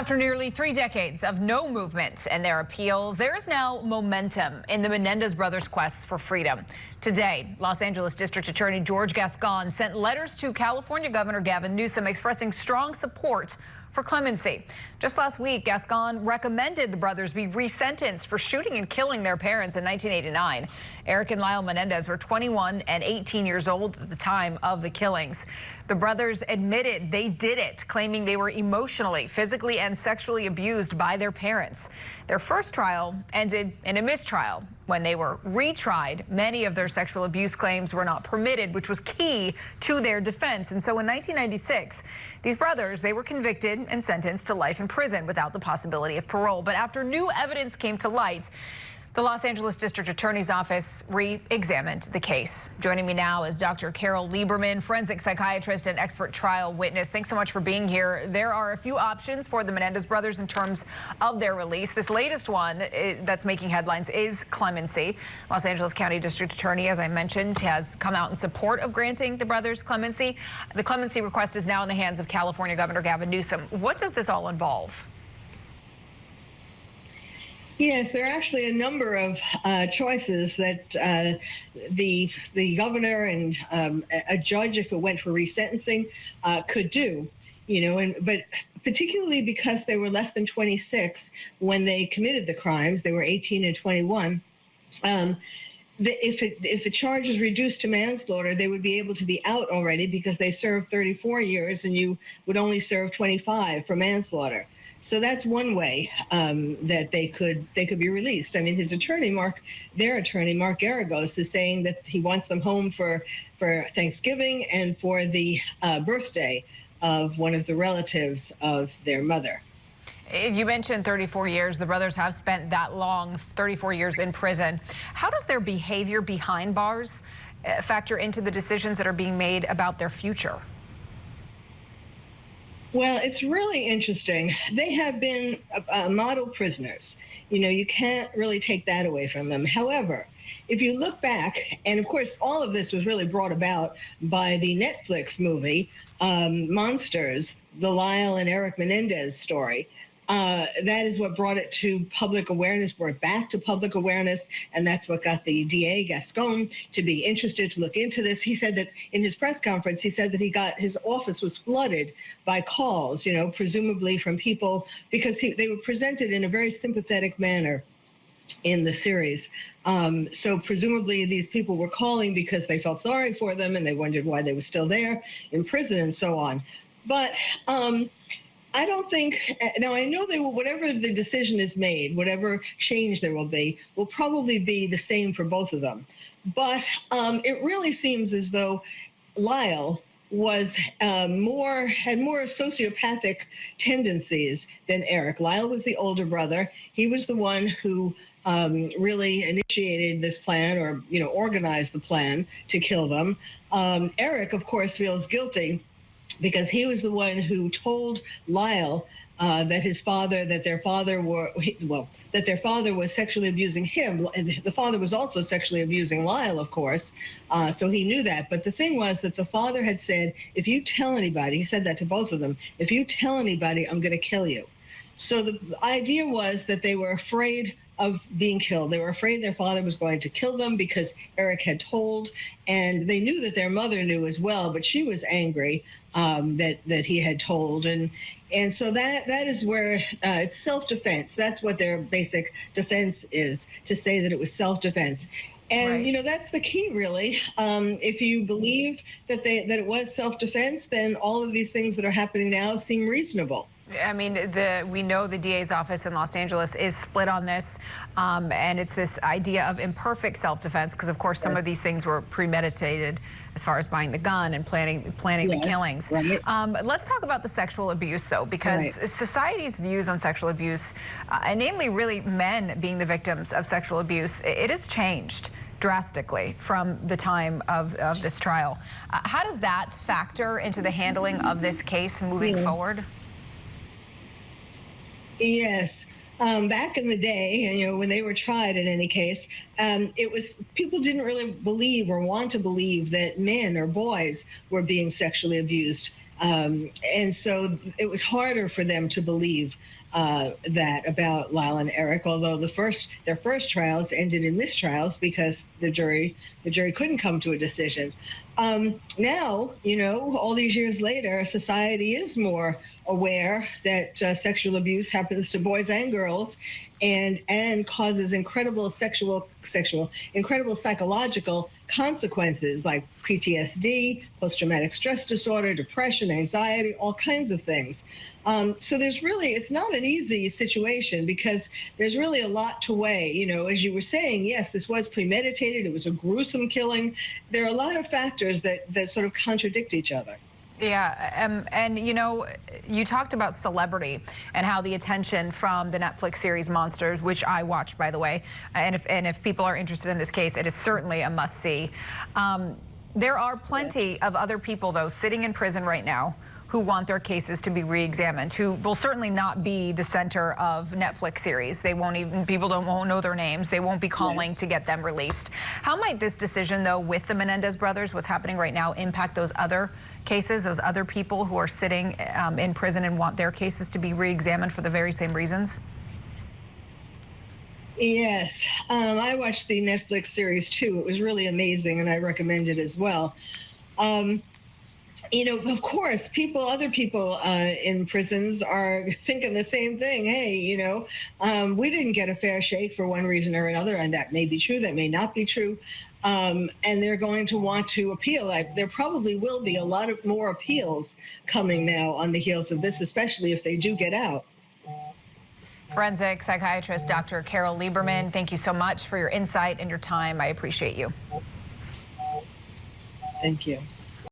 After nearly 3 decades of no movement in their appeals, there is now momentum in the Menendez brothers' quests for freedom. Today, Los Angeles District Attorney George Gascon sent letters to California Governor Gavin Newsom expressing strong support for clemency. Just last week, Gascon recommended the brothers be resentenced for shooting and killing their parents in 1989. Eric and Lyle Menendez were 21 and 18 years old at the time of the killings. The brothers admitted they did it, claiming they were emotionally, physically, and sexually abused by their parents. Their first trial ended in a mistrial. When they were retried, many of their sexual abuse claims were not permitted, which was key to their defense. And so in 1996, these brothers, they were convicted and sentenced to life in prison without the possibility of parole. But after new evidence came to light, the Los Angeles District Attorney's Office re-examined the case. Joining me now is Dr. Carol Lieberman, forensic psychiatrist and expert trial witness. Thanks so much for being here. There are a few options for the Menendez brothers in terms of their release. This latest one that's making headlines is clemency. Los Angeles County District Attorney, as I mentioned, has come out in support of granting the brothers clemency. The clemency request is now in the hands of California Governor Gavin Newsom. What does this all involve? Yes, there are actually a number of choices that the governor and a judge, if it went for resentencing, could do. But particularly because they were less than 26 when they committed the crimes, they were 18 and 21. If the charge is reduced to manslaughter, they would be able to be out already because they served 34 years and you would only serve 25 for manslaughter. So that's one way that they could be released. I mean, their attorney, Mark Garagos, is saying that he wants them home for Thanksgiving and for the birthday of one of the relatives of their mother. You mentioned 34 years. The brothers have spent that long, 34 years in prison. How does their behavior behind bars factor into the decisions that are being made about their future? Well, it's really interesting. They have been model prisoners. You can't really take that away from them. However, if you look back, and of course, all of this was really brought about by the Netflix movie, Monsters, the Lyle and Eric Menendez story. That is what brought it to public awareness, brought it back to public awareness, and that's what got the DA, Gascon, to be interested to look into this. He said that in his press conference, he said that his office was flooded by calls, presumably from people, because they were presented in a very sympathetic manner in the series. So presumably these people were calling because they felt sorry for them and they wondered why they were still there in prison and so on. But I don't think, now I know they will, whatever the decision is made, whatever change there will probably be the same for both of them. But it really seems as though Lyle had more sociopathic tendencies than Eric. Lyle was the older brother. He was the one who really initiated this plan or, organized the plan to kill them. Eric, of course, feels guilty because he was the one who told Lyle that their father was sexually abusing him. The father was also sexually abusing Lyle, of course, so he knew that. But the thing was that the father had said, if you tell anybody, he said that to both of them, if you tell anybody, I'm going to kill you. So the idea was that they were afraid of being killed. They were afraid their father was going to kill them because Eric had told, and they knew that their mother knew as well, but she was angry that he had told. And so that is where it's self-defense. That's what their basic defense is, to say that it was self-defense. And, right. That's the key, really. If you believe that it was self-defense, then all of these things that are happening now seem reasonable. I mean, we know the DA's office in Los Angeles is split on this, and it's this idea of imperfect self-defense, because, of course, some of these things were premeditated as far as buying the gun and planning the killings. Right. Let's talk about the sexual abuse, though, because society's views on sexual abuse, and namely really men being the victims of sexual abuse, it has changed drastically from the time of this trial. How does that factor into the handling of this case moving forward? Yes. Back in the day, when they were tried in any case, people didn't really believe or want to believe that men or boys were being sexually abused. And so it was harder for them to believe that about Lyle and Eric, although their first trials ended in mistrials because the jury couldn't come to a decision. Now, all these years later, society is more aware that sexual abuse happens to boys and girls, and causes incredible incredible psychological consequences like PTSD, post-traumatic stress disorder, depression, anxiety, all kinds of things. So it's not an easy situation because there's really a lot to weigh. As you were saying, yes, this was premeditated. It was a gruesome killing. There are a lot of factors that sort of contradict each other. Yeah, and you talked about celebrity and how the attention from the Netflix series Monsters, which I watched, by the way, and if people are interested in this case, it is certainly a must-see. There are plenty of other people, though, sitting in prison right now who want their cases to be re-examined, who will certainly not be the center of Netflix series. They won't know their names. They won't be calling to get them released. How might this decision, though, with the Menendez brothers, what's happening right now, impact those other cases, those other people who are sitting in prison and want their cases to be re-examined for the very same reasons? Yes, I watched the Netflix series too. It was really amazing, and I recommend it as well. Of course, other people in prisons are thinking the same thing. Hey, we didn't get a fair shake for one reason or another, and that may be true, that may not be true. And they're going to want to appeal. There probably will be a lot of more appeals coming now on the heels of this, especially if they do get out. Forensic psychiatrist Dr. Carol Lieberman, thank you so much for your insight and your time. I appreciate you. Thank you.